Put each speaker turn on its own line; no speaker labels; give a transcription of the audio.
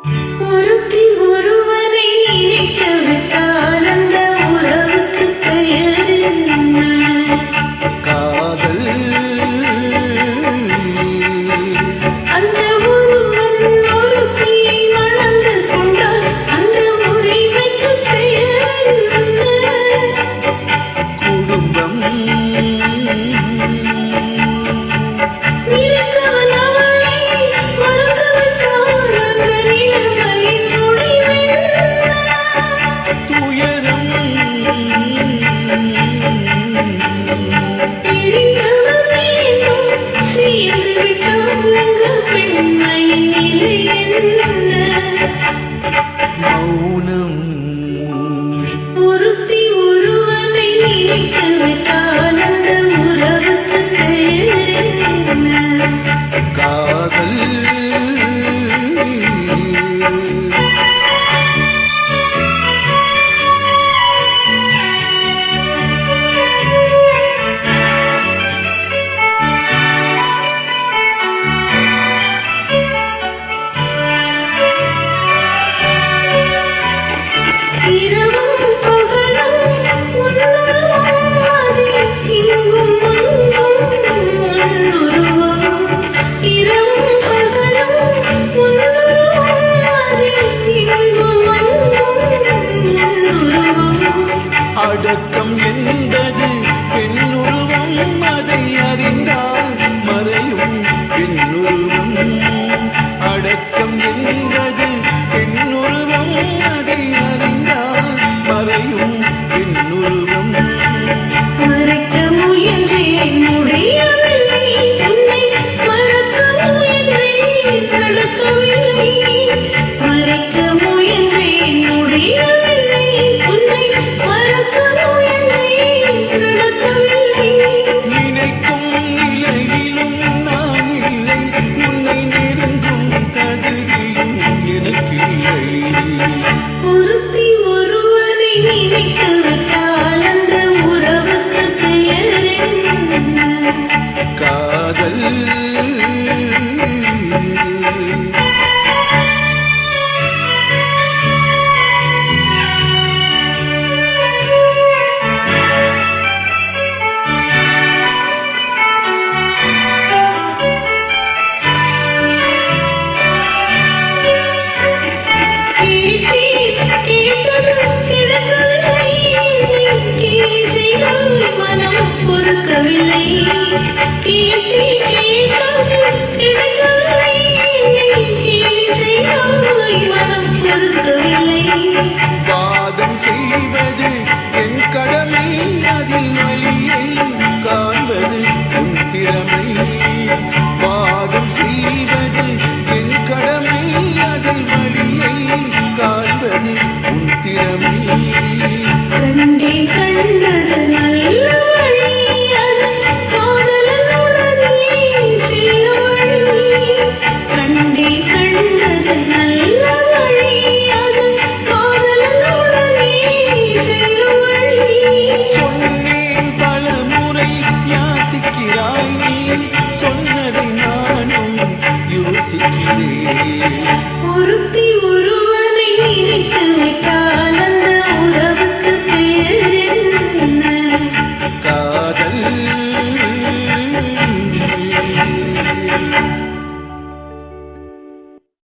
ஒருத்தி ஒருவரை நினைக்கவிட்டால் அந்த உறவுக்கு பெயர் என்ன?
காதல்.
அந்த ஒருவன் ஒருத்தியை மணந்து கொண்டால் அந்த உரிமைக்கு பெயர் என்ன?
குடும்பம்.
நினைத்தவன் அவளை மறந்துவிட்டால் அந்த நிலைமையின் முடிவென்ன?
துயரம்.
பிரிந்தவர் மீண்டும் சேர்ந்து விட்டால் அங்கு பெண்மையின் நிலை என்ன?
மௌனம்.
ஒருத்தி ஒருவனை நினைக்கவிட்டால் அந்த உறவுக்கு பெயர் என்ன?
காதல்.
இரவும் பகலும் உன்னுருவம் அது இங்கும் அங்கும் உன்னுருவம். இரவும் பகலும் உன்னுருவம் அது இங்கும் அங்கும் உன்னுருவம்.
அடக்கம் என்பது பெண்ணுருவம், அதை அறிந்தால் மறையும் பெண்ணுருவம். அடக்கம் என்பது பெண்ணுருவம், அதை அறிந்தால் மறையும் பெண்ணுருவம்.
மறைக்க முயன்றேன் முடியவில்லை, உன்னை மறக்க முயன்றேன் நடக்கவில்லை. மறைக்க முயன்றேன் முடியவில்லை, உன்னை மறக்க முயன்றேன் நடக்கவில்லை.
நினைக்கும் நிலையிலும் நான் இல்லை, உன்னை நெருங்கும் தகுதியும் எனக்கில்லை.
ஒருத்தி ஒருவரை நினைக்கவிட்டால் அந்த உறவுக்கு பெயர் என்ன?
காதல்.
கேட்டது கிடைக்கவில்லை, கேலி செய்தால் மனம் பொறுக்கவில்லை. கேட்டது கிடைக்கவில்லை, கேலி செய்தால் மனம் பொறுக்கவில்லை.
வாதம் செய்வது என் கடமை, அதில் வழியை காண்பது உன் திறமை. வாதம் செய்வது என் கடமை, அதில் வழியை காண்பது உன் திறமை.
கண்டே கண்டது நல்ல வழி, அது காதலனுடனே செல்ல வழி. கண்டே கண்டது நல்ல வழி, அது காதலனுடனே செல்ல வழி.
சொன்னேன் பல முறை யாசிக்கிறாய் நீ, சொன்னதை நானும் யோசிக்கிறேன்.
ஒருத்தி ஒருவனை நினைத்து விட்டால் அந்த